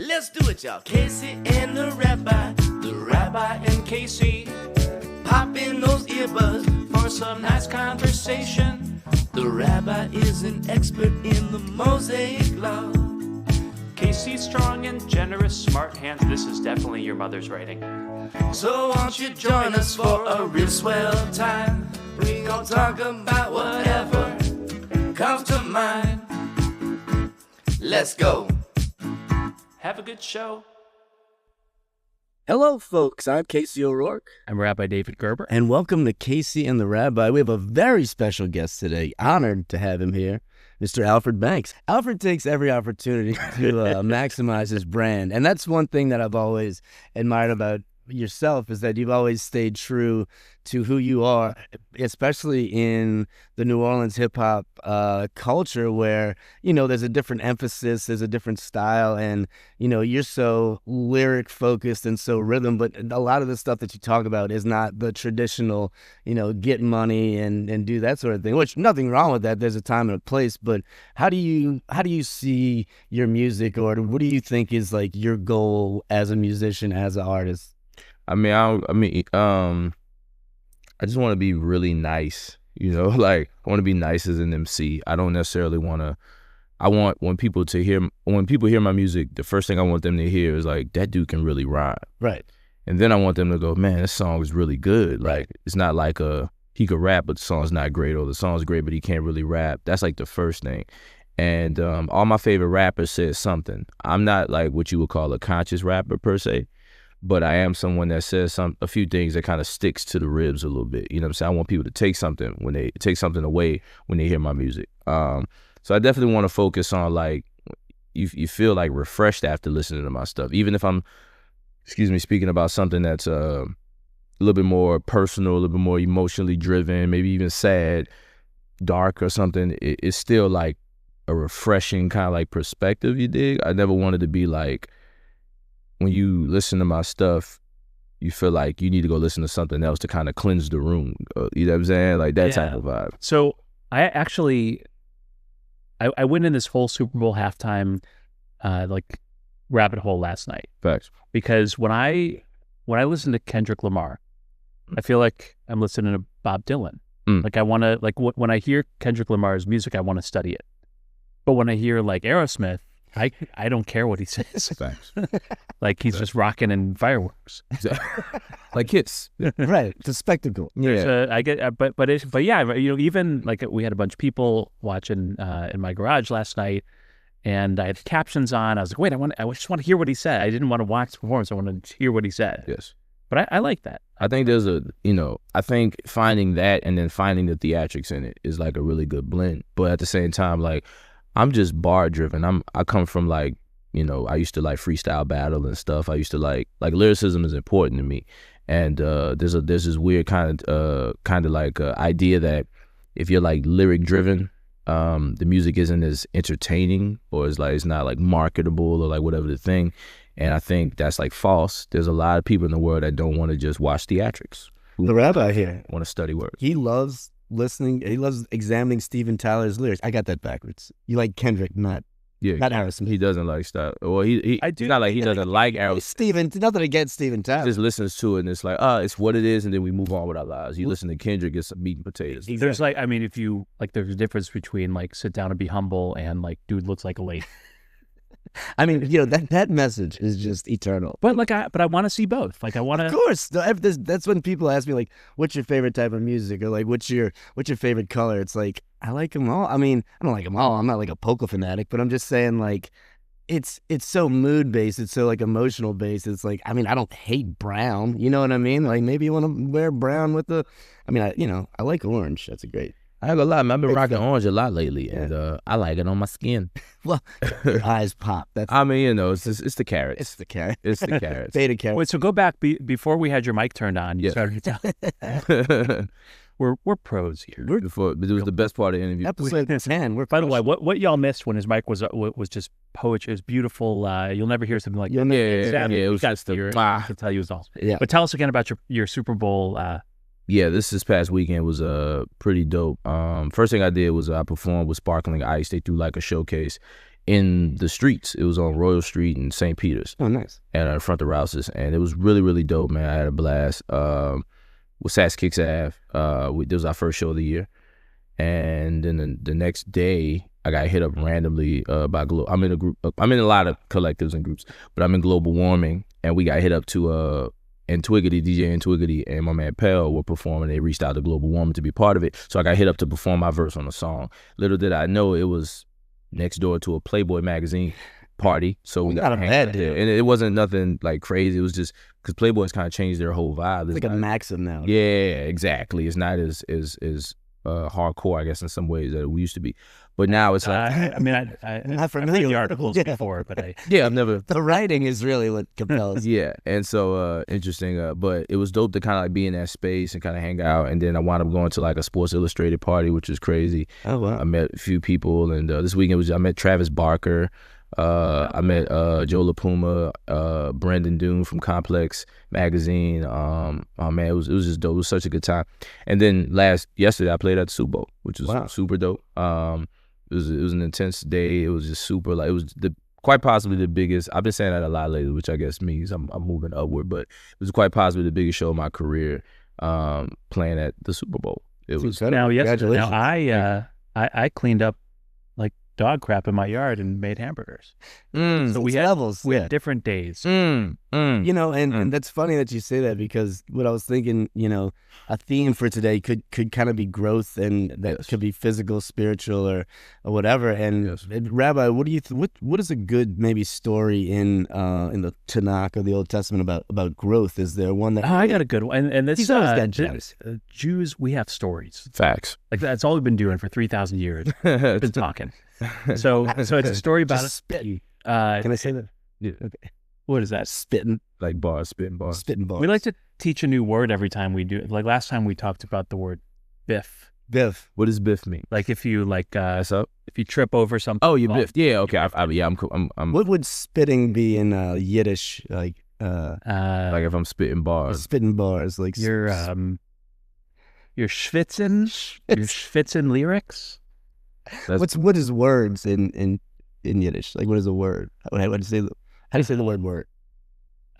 Let's do it, y'all. Casey and the Rabbi and Casey. Pop in those earbuds for some nice conversation. The Rabbi is an expert in the Mosaic Law. Casey's strong and generous, smart hands. This is definitely your mother's writing. So won't you join us for a real swell time? We gon' talk about whatever comes to mind. Let's go. Have a good show. Hello, folks. I'm Casey O'Rourke. I'm Rabbi David Gerber. And welcome to Casey and the Rabbi. We have a very special guest today. Honored to have him here, Mr. Alfred Banks. Alfred takes every opportunity to maximize his brand. And that's one thing that I've always admired about yourself, is that you've always stayed true to who you are, especially in the New Orleans hip-hop culture where, you know, there's a different emphasis, there's a different style, and, you know, you're so lyric-focused and so rhythm, but a lot of the stuff that you talk about is not the traditional, you know, get money and do that sort of thing, which nothing wrong with that. There's a time and a place, but how do you see your music, or what do you think is, like, your goal as a musician, as an artist? I just want to be really nice, you know, like I want to be nice as an MC. I don't necessarily when people hear my music, the first thing I want them to hear is like, that dude can really rhyme. Right. And then I want them to go, man, this song is really good. Like, it's not like he could rap, but the song's not great, or the song's great, but he can't really rap. That's like the first thing. And all my favorite rappers said something. I'm not like what you would call a conscious rapper per se, but I am someone that says a few things that kind of sticks to the ribs a little bit. You know what I'm saying? I want people to take something away when they hear my music. So I definitely want to focus on, like, you feel like refreshed after listening to my stuff. Even if I'm, speaking about something that's a little bit more personal, a little bit more emotionally driven, maybe even sad, dark or something, it's still like a refreshing kind of like perspective, you dig? I never wanted to be like, when you listen to my stuff, you feel like you need to go listen to something else to kind of cleanse the room. You know what I'm saying? Like that type of vibe. So I actually, I went in this whole Super Bowl halftime like rabbit hole last night. Facts. Because when I listen to Kendrick Lamar, I feel like I'm listening to Bob Dylan. Like I want to, like when I hear Kendrick Lamar's music, I want to study it. But when I hear like Aerosmith, I don't care what he says. Facts. Like he's just rocking in fireworks, like hits. Right, it's a spectacle. Yeah, I get, but yeah, you know, even like we had a bunch of people watching in my garage last night, and I had captions on. I was like, wait, I just want to hear what he said. I didn't want to watch the performance. I wanted to hear what he said. Yes, but I like that. I think I think finding that and then finding the theatrics in it is like a really good blend. But at the same time, like, I'm just bar driven. I come from, like, you know, I used to like freestyle battle and stuff. I used to like lyricism is important to me. And there's this weird kind of like idea that if you're like lyric driven, the music isn't as entertaining, or it's not like marketable, or like whatever the thing. And I think that's like false. There's a lot of people in the world that don't want to just watch theatrics. The Rabbi here Want to study words. He loves listening. He loves examining Steven Tyler's lyrics. I got that backwards. You like Kendrick, not Harrison. He doesn't like style. Well, I do. Not like he doesn't like Harrison. Steven, nothing against Steven Tyler. He just listens to it and it's like, it's what it is, and then we move on with our lives. You listen to Kendrick, it's some meat and potatoes. Exactly. There's like, I mean, if you like, there's a difference between like sit down and be humble and like dude looks like a lady. I mean, you know, that message is just eternal. But like, I want to see both. Like, I want to. Of course, that's when people ask me like, "What's your favorite type of music?" or like, "What's your favorite color?" It's like, I like them all. I mean, I don't like them all. I'm not like a polka fanatic, but I'm just saying, like, it's so mood based. It's so like emotional based. It's like, I mean, I don't hate brown. You know what I mean? Like, maybe you want to wear brown with the. I mean, I like orange. That's a great. I ain't gonna lie, man, I've been rocking orange a lot lately, and I like it on my skin. Well, your eyes pop. I mean, you know, it's the carrots. It's the carrot. It's the carrots. Beta carrots. Wait, so go back before we had your mic turned on. You started to tell. We're pros here. It was the best part of the interview. Episode 10. By the way, what y'all missed when his mic was just poetry. It was beautiful. You'll never hear something like that. Yeah. It was just I can tell you it was awesome. Yeah. But tell us again about your Super Bowl. Yeah, this past weekend was pretty dope. First thing I did was I performed with Sparkling Ice. They threw like a showcase, in the streets. It was on Royal Street in St. Peter's. Oh, nice. And in front of Rouse's, and it was really, really dope, man. I had a blast. With Sats Kicks Ave. This was our first show of the year. And then the next day, I got hit up randomly by I'm in a group. I'm in a lot of collectives and groups, but I'm in Global Warming, and we got hit up to DJ Twiggity, and my man Pell were performing. They reached out to Global Warming to be part of it, so I got hit up to perform my verse on the song. Little did I know it was next door to a Playboy magazine party, so we got not a bad deal. And it wasn't nothing like crazy. It was just because Playboy's kind of changed their whole vibe. It's like a Maxim now. Yeah, exactly. It's not as hardcore, I guess, in some ways that it used to be. But now it's like, I'm not familiar I've read the with articles it. before, but I've never. The writing is really what compels. Yeah, and so interesting. But it was dope to kind of like be in that space and kind of hang out. And then I wound up going to like a Sports Illustrated party, which was crazy. Oh wow! I met a few people, and this weekend I met Travis Barker. I met Joe LaPuma, Brendan Doon from Complex Magazine. Oh man, it was just dope. It was such a good time. And then yesterday I played at the Super Bowl, which was super dope. It was an intense day. It was just super, like, it was quite possibly the biggest. I've been saying that a lot lately, which I guess means I'm moving upward, but it was quite possibly the biggest show of my career, playing at the Super Bowl. It was now yesterday. Congratulations. Now I cleaned up like dog crap in my yard and made hamburgers. So we had levels. we had different days. You know, and that's funny that you say that, because what I was thinking, you know, a theme for today could kind of be growth, and that could be physical, spiritual, or whatever. And Rabbi, what do you what is a good maybe story in the Tanakh or the Old Testament about growth? Is there one that I got a good one, and this He's always got gems. Jews, we have stories. facts. Like that's all we've been doing for 3,000 years. We've been talking. So it's a story about Just spitting? Can Can I say that? Yeah. Okay. what is that? Spitting Like bars, spitting bars. bars. We like to teach a new word every time we do it. Like last time we talked about the word biff. biff. What does biff mean? Like if you That's up. if you trip over something. Oh, you biffed. Yeah, okay. I'm cool. I'm What would spitting be in Yiddish? Like like if I'm spitting bars. spitting bars. Like You're schwitzing lyrics. what is words in Yiddish? Like what is a word? How do you say the word?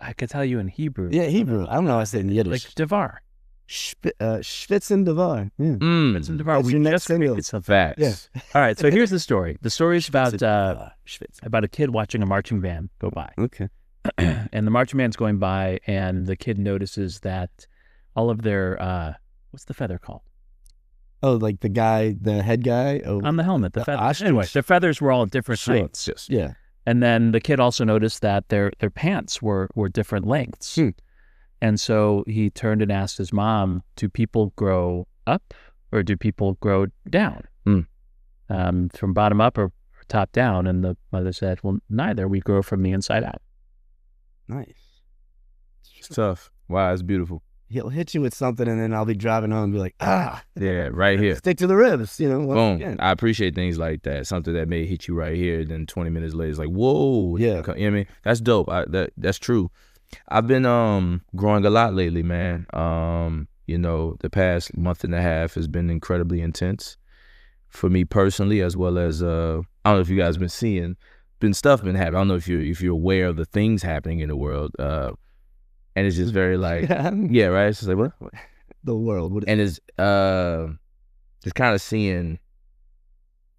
I could tell you in Hebrew. Yeah, Hebrew. I don't know how I say it in Like Yiddish. devar. Schwitzen devar. Yeah. Schwitzen devar. That's We your next just single. created something. Facts. Yeah. All right. So here's the story. The story is about Schwitzen. about a kid watching a marching band go by. Okay. And the marching band's going by, and the kid notices that all of their what's the feather called Oh, like the head guy. Oh, on the helmet? The The feathers. ostrich? Anyway, their feathers were all different Sure. heights. Yes. yeah. And then the kid also noticed that their pants were different lengths. And so he turned and asked his mom, "Do people grow up or do people grow down? From bottom up or top down?" And the mother said, "Well, neither. We grow from the inside out." Nice. It's tough. Wow, it's beautiful. He'll hit you with something, and then I'll be driving home and be like, Yeah, right here. stick to the ribs. You know. once Boom. again. I appreciate things like that. Something that may hit you right here, then 20 minutes later, it's like, whoa. Yeah. You know what I mean? That's dope. That's true. I've been growing a lot lately, man. You know, the past month and a half has been incredibly intense for me personally, as well as I don't know if you guys been seeing, stuff been happening. I don't know if you're aware of the things happening in the world. And it's just very like, yeah, right. It's just like, what? The world. And it's just kind of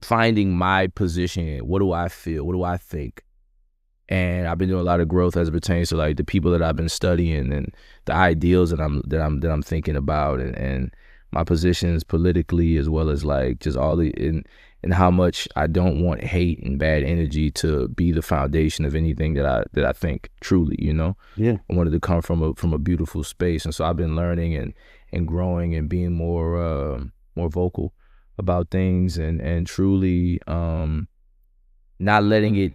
finding my position. What do I feel? What do I think? And I've been doing a lot of growth as it pertains to like the people that I've been studying and the ideals that I'm thinking about, and my positions politically, as well as like just all the and how much I don't want hate and bad energy to be the foundation of anything that I think truly, you know. Yeah. I wanted to come from a beautiful space, and so I've been learning and growing and being more vocal about things, and truly not letting it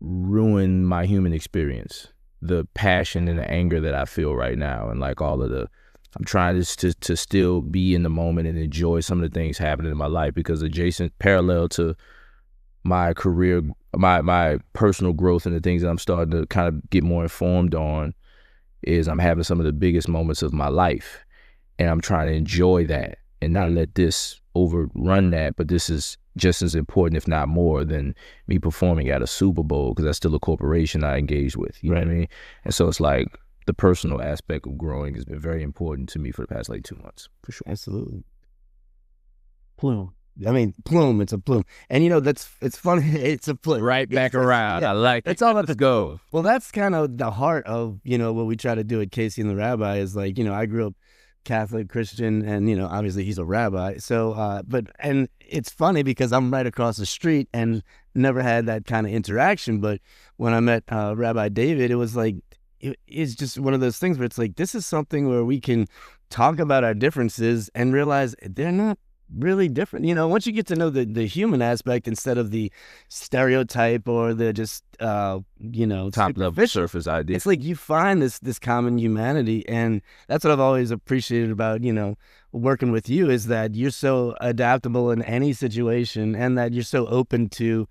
ruin my human experience, the passion and the anger that I feel right now, and like all of I'm trying to still be in the moment and enjoy some of the things happening in my life, because parallel to my career, my personal growth and the things that I'm starting to kind of get more informed on is I'm having some of the biggest moments of my life, and I'm trying to enjoy that and not let this overrun that. But this is just as important, if not more, than me performing at a Super Bowl, because that's still a corporation I engage with. You know what I mean? And so it's like the personal aspect of growing has been very important to me for the past like 2 months, for sure. Absolutely. Plume. I mean, plume. It's a plume, and it's funny. It's a plume. Right back around. Yeah. I like it. It's all about Let's go. Well, that's kind of the heart of what we try to do at Casey and the Rabbi is like I grew up Catholic, Christian, and obviously he's a rabbi. So, and it's funny because I'm right across the street and never had that kind of interaction. But when I met Rabbi David, it was like it's just one of those things where it's like this is something where we can talk about our differences and realize they're not really different. Once you get to know the human aspect instead of the stereotype or the just top level surface idea, it's like you find this common humanity. And that's what I've always appreciated about working with you, is that you're so adaptable in any situation and that you're so open to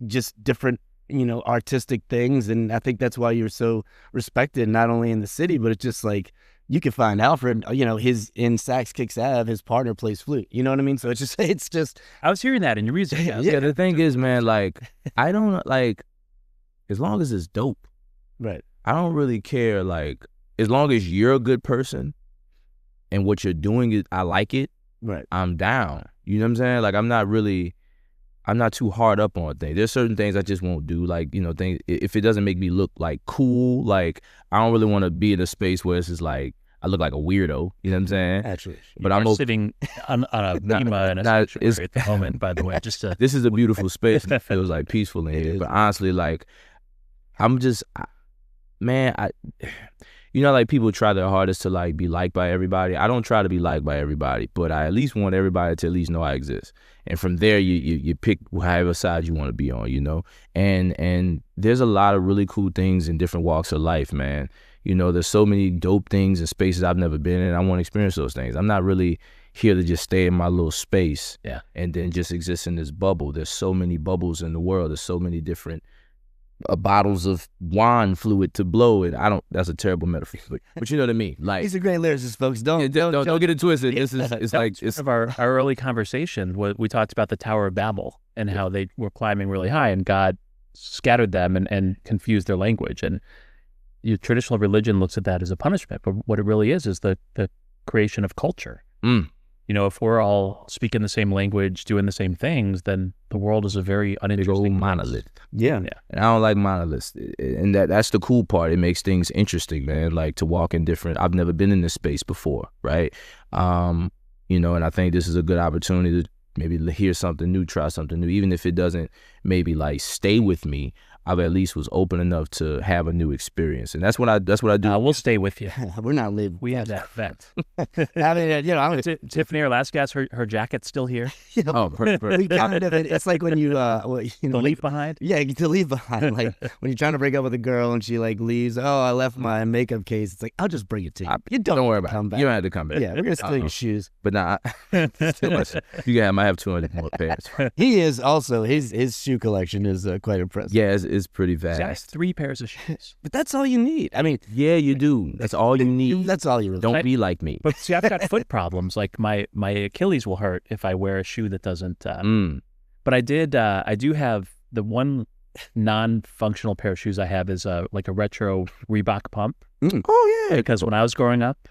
just different artistic things. And I think that's why you're so respected, not only in the city, but it's just like you can find Alfred, his in Sax Kicks Ave, his partner plays flute. You know what I mean? So it's just. I was hearing that in your music. Yeah, the thing is, man, like, I don't, like, as long as it's dope. Right. I don't really care, like, as long as you're a good person and what you're doing is, I like it. Right. I'm down. You know what I'm saying? Like, I'm not too hard up on things. There's certain things I just won't do. Like, things, if it doesn't make me look like cool, like, I don't really want to be in a space where it's just like, I look like a weirdo, you know what I'm saying? Actually, but I'm sitting on a Lima in a sanctuary at the moment, by the way. This is a beautiful space. It feels like peaceful in here. But honestly, like, I'm just, like people try their hardest to like be liked by everybody. I don't try to be liked by everybody, but I at least want everybody to at least know I exist. And from there, you pick however side you want to be on, And there's a lot of really cool things in different walks of life, man. There's so many dope things and spaces I've never been in. I want to experience those things. I'm not really here to just stay in my little space and then just exist in this bubble. There's so many bubbles in the world. There's so many different bottles of wine fluid to blow it. That's a terrible metaphor, but you know what I mean. Like, he's a great lyricist, folks. Don't get it twisted. It's of our early conversation. We talked about the Tower of Babel and how they were climbing really high, and God scattered them and confused their language. And your traditional religion looks at that as a punishment, but what it really is the creation of culture. If we're all speaking the same language, doing the same things, then the world is a very uninteresting monolith. Yeah. And I don't like monoliths. And that's the cool part. It makes things interesting, man. Like, to walk in different, I've never been in this space before, right? And I think this is a good opportunity to maybe hear something new, try something new, even if it doesn't maybe like stay with me. I at least was open enough to have a new experience, and that's what I do. We'll stay with you. We're not leaving. We have that vet. I mean, Tiffany, our last guest, her jacket's still here. Oh, perfect. We kind of, it's like when you, the leave behind. Yeah, to leave behind. Like when you're trying to break up with a girl and she like leaves. Oh, I left my makeup case. It's like, I'll just bring it to you. You don't worry about come it. back. You don't have to come back. Yeah, we're gonna steal your shoes. But nah, I might have 200 more pairs. He is also his shoe collection is quite impressive. Yeah, it's pretty vast. See, I have 3 pairs of shoes. But that's all you need. I mean, yeah, you do. That's all you need. That's all you really Don't be like me. But see, I've got foot problems. Like my Achilles will hurt if I wear a shoe that doesn't. But I do have the one non-functional pair of shoes I have is like a retro Reebok pump. Oh yeah. Because when I was growing up,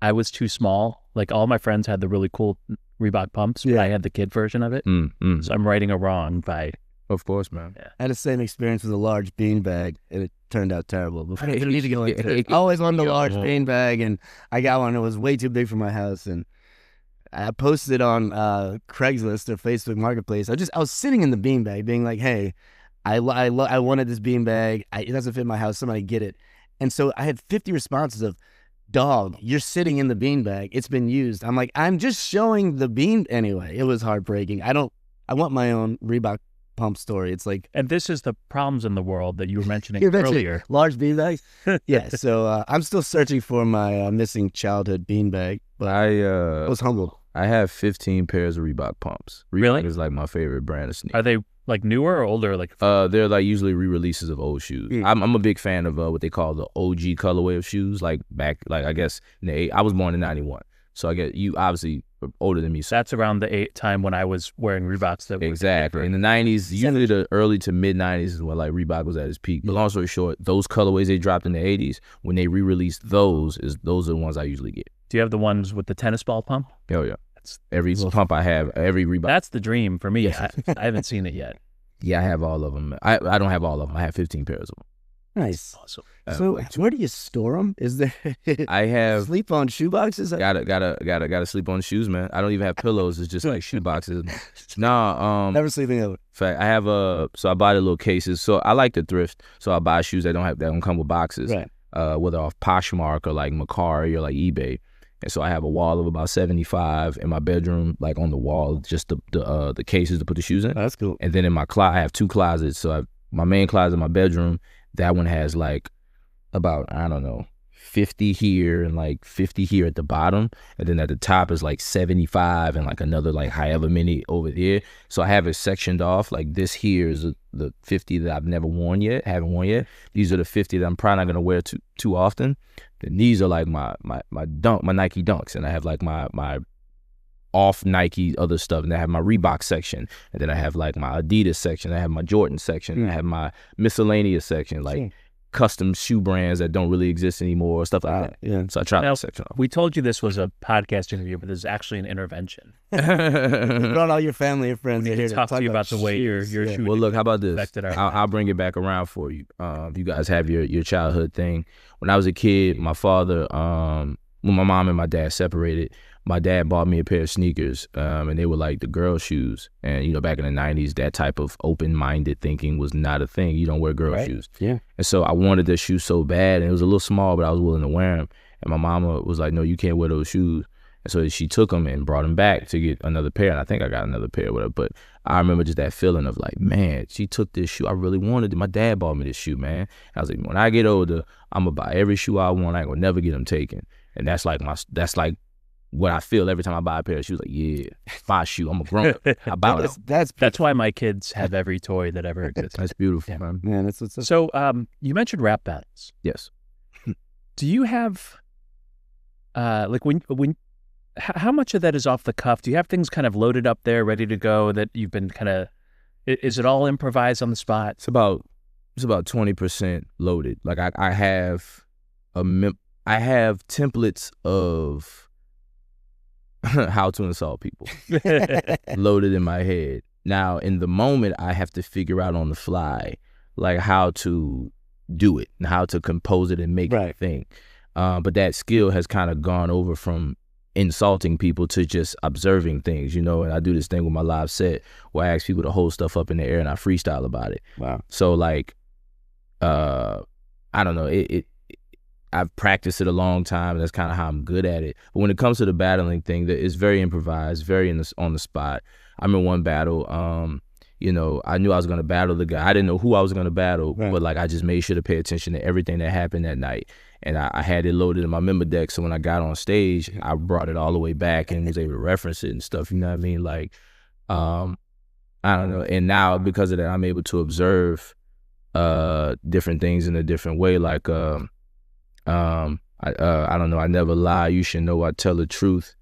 I was too small. Like all my friends had the really cool Reebok pumps, but I had the kid version of it. So I'm righting a wrong by. Of course, man. Yeah. I had the same experience with a large beanbag, and it turned out terrible. But I didn't need to go into it. I always wanted a large beanbag, and I got one. It was way too big for my house, and I posted it on Craigslist or Facebook Marketplace. I was sitting in the beanbag, being like, "Hey, I wanted this beanbag. It doesn't fit my house. Somebody get it." And so I had 50 responses of, "Dog, you're sitting in the beanbag. It's been used." I'm like, "I'm just showing the bean." Anyway, it was heartbreaking. I want my own Reebok pump story. It's like, and this is the problems in the world that you were mentioning earlier. Large beanbags. Yeah. So I'm still searching for my missing childhood beanbag. But I was humbled. I have 15 pairs of Reebok pumps. Reebok Really? is like my favorite brand of sneakers. Are they like newer or older? Like they're like usually re-releases of old shoes. I'm a big fan of what they call the OG colorway of shoes. Like back, like I guess I was born in '91, so I guess you obviously older than me. So That's around the time when I was wearing Reeboks. That exactly. In the 90s, usually the early to mid 90s is when like Reebok was at its peak. But long story short, those colorways they dropped in the 80s, when they re-released those are the ones I usually get. Do you have the ones with the tennis ball pump? Oh yeah. Every pump I have, every Reebok. That's the dream for me. I haven't seen it yet. Yeah, I have all of them. I don't have all of them. I have 15 pairs of them. Nice. Awesome. So where do you store them? Is there? I have sleep on shoe boxes. gotta sleep on shoes, man. I don't even have pillows. It's just like shoe boxes. Nah, Never sleeping over. in fact, I have so I buy the little cases. So I like to thrift. So I buy shoes that don't come with boxes. Right. Whether off Poshmark or like Macari or like eBay. And so I have a wall of about 75 in my bedroom, like on the wall, just the cases to put the shoes in. Oh, that's cool. And then in my closet, I have 2 closets. So my main closet in my bedroom, that one has like about, I don't know, 50 here and like 50 here at the bottom. And then at the top is like 75 and like another like however many over there. So I have it sectioned off. Like this here is the 50 that I've never worn yet, haven't worn yet. These are the 50 that I'm probably not going to wear too often. And these are like my Nike Dunks. And I have like my off Nike other stuff. And I have my Reebok section. And then I have like my Adidas section. I have my Jordan section. I have my miscellaneous section. Like custom shoe brands that don't really exist anymore, stuff like that. Yeah. So I try Now, that section off. we told you this was a podcast interview, but this is actually an intervention. Brought all your family and friends We here talk to you about the way your shoes. shoe Well, look, how about this? affected our I'll bring it back around for you. You guys have your childhood thing. When I was a kid, my father, when my mom and my dad separated, my dad bought me a pair of sneakers, and they were like the girl shoes. And, you know, back in the 90s, that type of open-minded thinking was not a thing. You don't wear girl shoes. Yeah. And so I wanted this shoe so bad, and it was a little small, but I was willing to wear them. And my mama was like, no, you can't wear those shoes. And so she took them and brought them back to get another pair. And I think I got another pair with her. But I remember just that feeling of like, man, she took this shoe. I really wanted it. My dad bought me this shoe, man. And I was like, when I get older, I'm going to buy every shoe I want. I ain't going to never get them taken. And that's like what I feel every time I buy a pair of shoes. Like, yeah, my shoe. I'm a grown up. I buy them. That's why my kids have every toy that ever existed. That's beautiful, Yeah. man. Man, that's what's up. So you mentioned rap battles. Yes. Do you have like when how much of that is off the cuff? Do you have things kind of loaded up there, ready to go that you've been kind of? Is it all improvised on the spot? It's about 20% loaded. Like I have templates of how to insult people loaded in my head. Now, in the moment, I have to figure out on the fly, like how to do it and how to compose it and make it a thing. But that skill has kind of gone over from insulting people to just observing things, you know. And I do this thing with my live set where I ask people to hold stuff up in the air and I freestyle about it. Wow. So like, I don't know, I've practiced it a long time, and that's kind of how I'm good at it. But when it comes to the battling thing, it's very improvised, very on the spot. I'm in one battle, you know, I knew I was going to battle the guy. I didn't know who I was going to battle, but like I just made sure to pay attention to everything that happened that night. And I had it loaded in my member deck, so when I got on stage, I brought it all the way back and was able to reference it and stuff, you know what I mean? Like, I don't know. And now, because of that, I'm able to observe different things in a different way. Like, I don't know, I never lie. You should know I tell the truth.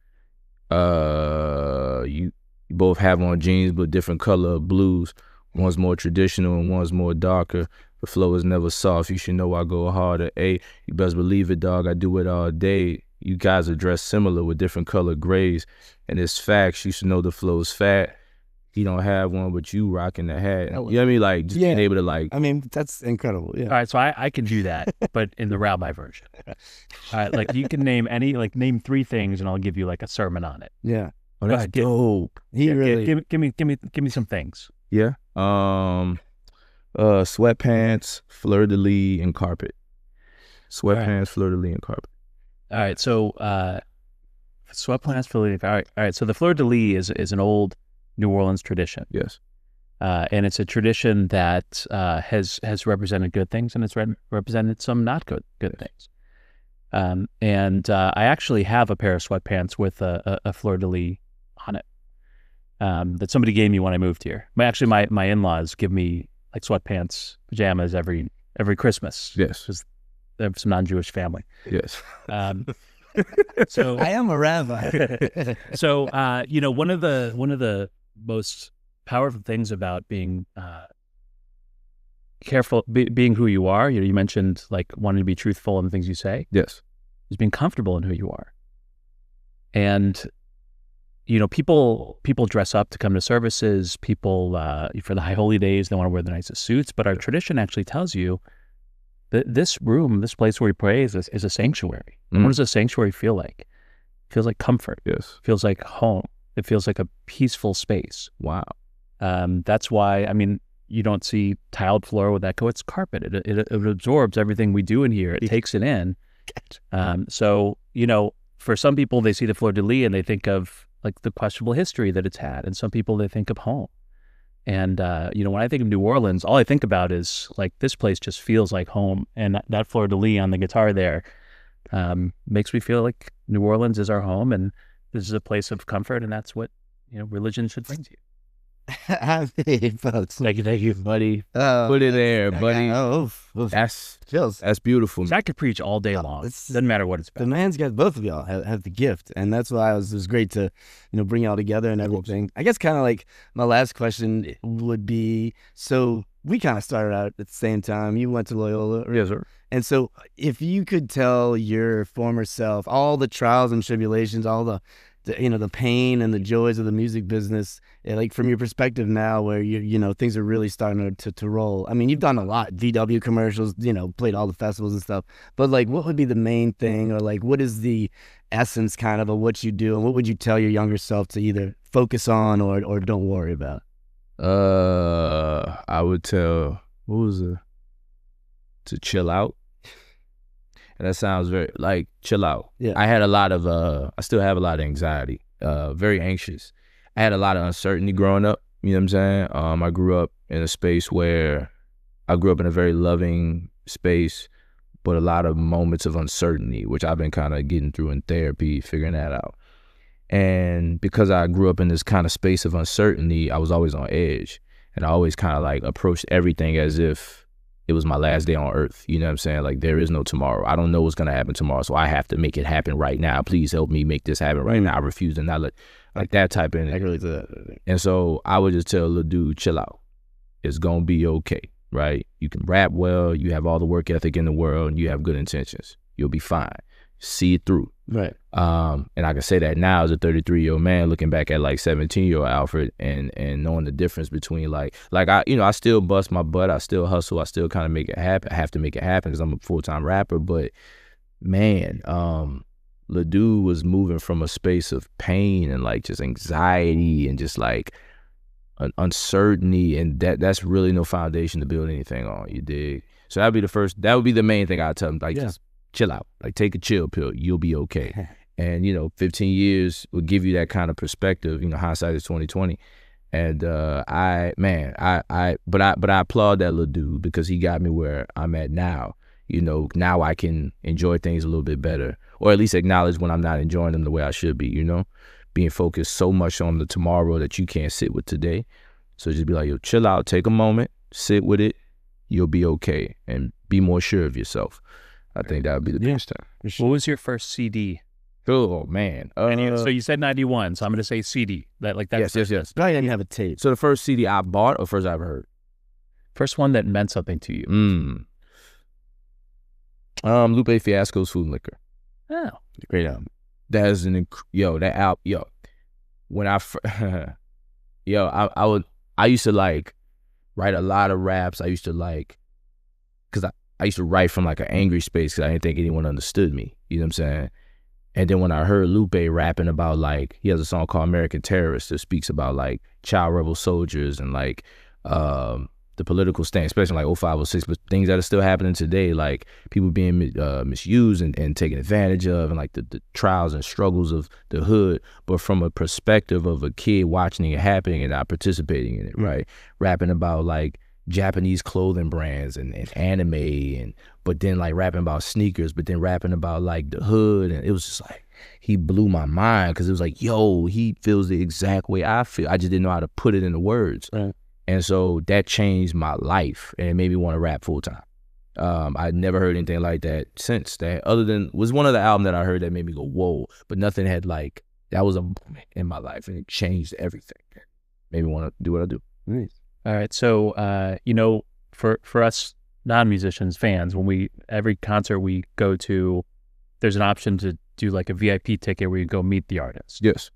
You both have on jeans, but different color of blues. One's more traditional and one's more darker. The flow is never soft. You should know I go harder. You best believe it, dog. I do it all day. You guys are dressed similar with different colored grays. And it's facts. You should know the flow's fat. He don't have one, but you rocking the hat. You know what I mean? Like, just being able to like. I mean, that's incredible. Yeah. All right, so I can do that, but in the Rabbi version. All right, like you can name name 3 things, and I'll give you like a sermon on it. Yeah. Oh, that's dope. Give me some things. Yeah. Sweatpants, fleur-de-lis, and carpet. Sweatpants, fleur-de-lis, and carpet. All right, so sweatpants, fleur-de-lis. All right. So the fleur-de-lis is an old New Orleans tradition. Yes. And it's a tradition that has represented good things, and it's represented some not good things. And I actually have a pair of sweatpants with a fleur-de-lis on it that somebody gave me when I moved here. My in-laws give me like sweatpants, pajamas every Christmas. Yes. Because they have some non-Jewish family. Yes. So I am a rabbi. So one of the most powerful things about being careful, being who you are. You mentioned like wanting to be truthful in the things you say. Yes. Is being comfortable in who you are. And people dress up to come to services. People for the high holy days, they want to wear the nicest suits. But our tradition actually tells you that this room, this place where we pray, is a sanctuary. What does a sanctuary feel like? It feels like comfort. Yes. It feels like home. It feels like a peaceful space. Wow. That's why, you don't see tiled floor with echo. It's carpet. It absorbs everything we do in here. It takes it in. So, for some people, they see the fleur-de-lis and they think of like the questionable history that it's had. And some people, they think of home. And, when I think of New Orleans, all I think about is like, this place just feels like home. And that fleur-de-lis on the guitar there makes me feel like New Orleans is our home. And this is a place of comfort. And that's what, religion should bring to you. Folks. Thank you, buddy. Put it there, buddy. That's beautiful. I could preach all day long. Doesn't matter what it's about. The man's got, both of y'all have the gift, and that's why it was great to bring y'all together and everything. I guess kind of like my last question would be, so we kind of started out at the same time. You went to Loyola, Yes, sir. And so if you could tell your former self all the trials and tribulations, all the pain and the joys of the music business, like from your perspective now, where things are really starting to roll. You've done a lot, VW commercials, played all the festivals and stuff. But like, what would be the main thing, or like, what is the essence kind of what you do, and what would you tell your younger self to either focus on or don't worry about? I would tell to chill out. And that sounds very like chill out. Yeah. I had a lot of I still have a lot of anxiety, very anxious. I had a lot of uncertainty growing up, you know what I'm saying? I grew up in a space where I grew up in a very loving space, but a lot of moments of uncertainty, which I've been kind of getting through in therapy, figuring that out. And because I grew up in this kind of space of uncertainty, I was always on edge. And I always kind of like approached everything as if it was my last day on earth. You know what I'm saying? Like, there is no tomorrow. I don't know what's going to happen tomorrow, so I have to make it happen right now. Please help me make this happen right now. I refuse to not let, like that type of energy. I can relate to that. And so I would just tell the dude, chill out. It's going to be okay, right? You can rap well. You have all the work ethic in the world, and you have good intentions. You'll be fine. See it through. Right. And I can say that now as a 33-year-old man looking back at like 17-year-old Alfred and knowing the difference between like I still bust my butt, I still hustle, I still kind of make it happen. I have to make it happen because I'm a full-time rapper. But man, LaDude was moving from a space of pain and like just anxiety and just like an uncertainty, and that's really no foundation to build anything on. You dig? So that would be the main thing I'd tell him. Like, just chill out. Like, take a chill pill. You'll be okay. And 15 years will give you that kind of perspective. Hindsight is 20/20. And I applaud that little dude because he got me where I'm at now. Now I can enjoy things a little bit better, or at least acknowledge when I'm not enjoying them the way I should be. Being focused so much on the tomorrow that you can't sit with today. So just be like, yo, chill out, take a moment, sit with it. You'll be okay, and be more sure of yourself. I think that would be the best time. What was your first CD? Oh, man. So you said 91, so I'm going to say CD. Yes. Probably didn't have a tape. So the first CD I bought or first I ever heard? First one that meant something to you. Lupe Fiasco's Food and Liquor. Oh. Great album. That is that album, when I used to like write a lot of raps. I used to like, because I used to write from like an angry space because I didn't think anyone understood me. You know what I'm saying? And then when I heard Lupe rapping about, like, he has a song called American Terrorist that speaks about like child rebel soldiers and like the political stance, especially like 05, 06, but things that are still happening today, like people being misused and taken advantage of, and like the trials and struggles of the hood, but from a perspective of a kid watching it happening and not participating in it, right? Rapping about like Japanese clothing brands and anime, but then like rapping about sneakers, but then rapping about like the hood, and it was just like, he blew my mind because it was like, yo, he feels the exact way I feel. I just didn't know how to put it into words. Right. And so that changed my life, and it made me want to rap full time. I'd never heard anything like that since that. Other than was one of the albums that I heard that made me go whoa, but nothing had like that was a moment in my life and it changed everything. Made me want to do what I do. Nice. All right. So, for us non-musicians, fans, every concert we go to, there's an option to do like a VIP ticket where you go meet the artist. Yes.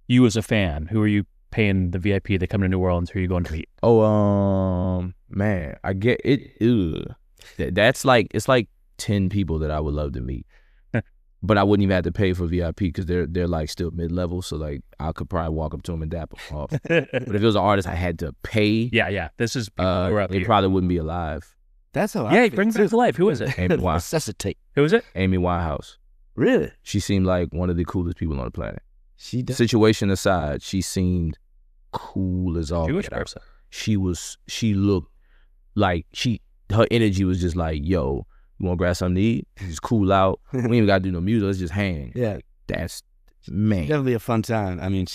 You as a fan, who are you paying the VIP? They come to New Orleans. Who are you going to meet? Oh, man, I get it. Ugh. That's like, it's like 10 people that I would love to meet. But I wouldn't even have to pay for VIP because they're like still mid-level. So like I could probably walk up to them and dap them off. But if it was an artist I had to pay, Yeah. This is we're up they here. probably wouldn't be alive. That's how Yeah, I he brings it to life. Who is it? Amy Winehouse. Necessitate. Who is it? Amy Winehouse. Really? She seemed like one of the coolest people on the planet. She does. Situation aside, she seemed cool as all Jewish get out. person. She looked like her energy was just like, yo, you want to grab something to eat? Just cool out. We ain't even got to do no music. Let's just hang. Yeah. That's, man. Definitely a fun time. I mean,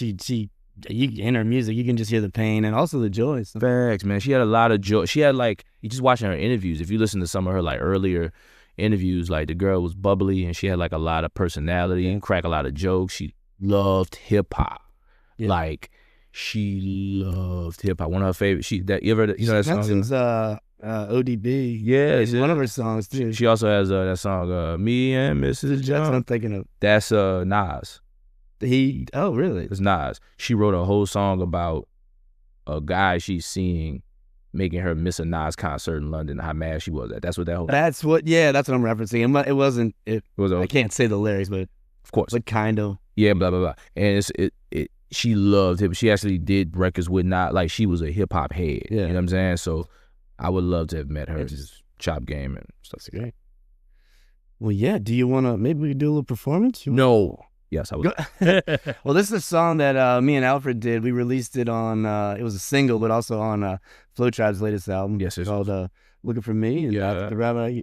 in her music, you can just hear the pain and also the joy. So. Facts, man. She had a lot of joy. She had like, you just watching her interviews. If you listen to some of her like earlier interviews, like the girl was bubbly and she had like a lot of personality and crack a lot of jokes. She loved hip hop. Yeah. Like she loved hip hop. One of her favorite. You know that song? Mentions ODB. Yeah, It's one of her songs too. She also has that song, Me and Mrs. That's what Jones. I'm thinking of. That's Nas. Oh, really? It's Nas. She wrote a whole song about a guy she's seeing making her miss a Nas concert in London, how mad she was at. That's what that whole That's what I'm referencing. It wasn't, was. I can't say the lyrics, but Of course. kind of. Yeah, blah, blah, blah. And she loved hip. She actually did records with not, like she was a hip hop head. Yeah. You know what I'm saying? So I would love to have met her. Just chop game and stuff. That's great. Well, yeah. Do you want to, maybe we could do a little performance? No. Yes, I would. Well, this is a song that me and Alfred did. We released it on, it was a single, but also on Flow Tribe's latest album. Yes, it's called Looking for Me. And Yeah. the Rabbi,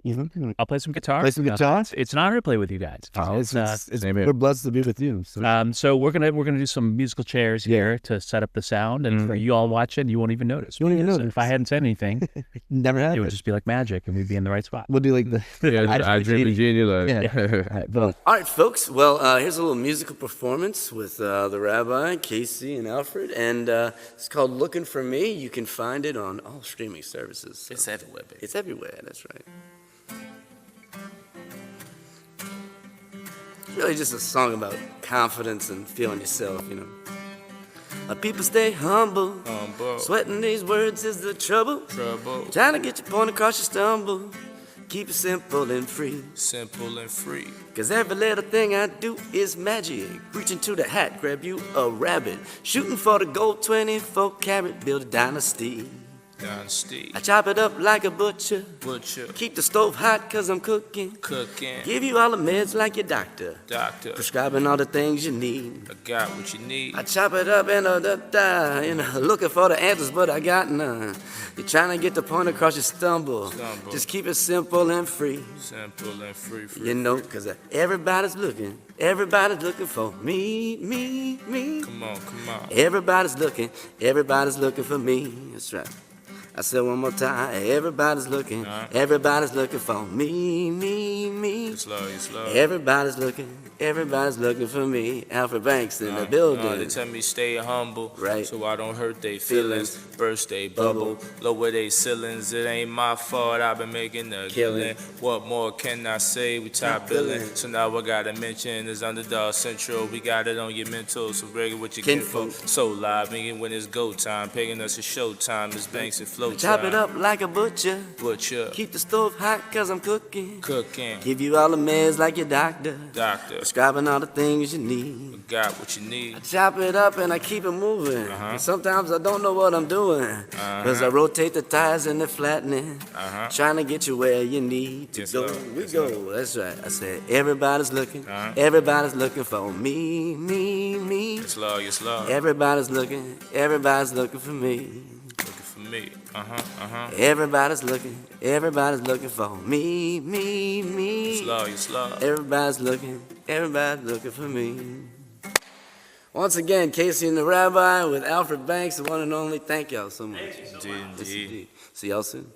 I'll play some guitar. play some guitar. It's an honor to play with you guys. Same here. We're blessed to be with you. So. So we're gonna do some musical chairs here to set up the sound, and for you all watching, you won't even notice. You won't even Because notice. If I hadn't said anything, Never had it would it. just be like magic, and we'd be in the right spot. We'll do like the. Yeah, I dream of Genie. Like, Yeah. All right, boom. All right, folks. Well, here's a little musical performance with the Rabbi, Casey, and Alfred, and it's called "Looking for Me." You can find it on all streaming services. So. It's everywhere, baby. It's everywhere. That's right. It's really just a song about confidence and feeling yourself, you know. People stay humble. Sweating these words is the trouble. Trying to get your point across, you stumble. Keep it simple and free. Simple and free. Cause every little thing I do is magic. Reach into the hat, grab you a rabbit. Shooting for the gold 24 karat, build a dynasty. Dynasty. I chop it up like a butcher. Butcher. Keep the stove hot cause I'm cooking. Cooking. Give you all the meds like your doctor. Doctor. Prescribing all the things you need. I got what you need. I chop it up and looking for the answers, but I got none. You're trying to get the point across, you stumble. Just keep it simple and free. Simple and free. You know, cause everybody's looking for me. Come on. Everybody's looking for me. That's right. I said one more time, everybody's looking for me. Slow. Everybody's looking for me. Alfred Banks in the building. They tell me stay humble, Right. so I don't hurt they feelings. Burst they bubble, lower they ceilings. It ain't my fault, I've been making a killing. What more can I say? We top billing. So now I gotta mention is Underdog Central. We got it on your mental, so regular what you get for. So live, meaning when it's go time, paying us a show time. It's Banks and Flow. Chop it up like a butcher. Butcher. Keep the stove hot cause I'm cooking. Cooking. Give you all the meds like your doctor. Doctor. Prescribing all the things you need. Got what you need. Chop it up and I keep it moving. And sometimes I don't know what I'm doing. Cause I rotate the tires and they're flattening. Trying to get you where you need to Yes, go. Lord. We Yes, go. Lord. That's right. I said everybody's looking. Everybody's looking for me. It's love. Everybody's looking for me. Looking for me. Everybody's looking for me. It's love. Everybody's looking for me. Once again, Casey and the Rabbi with Alfred Banks, the one and only. Thank y'all so much. Indeed. See y'all soon.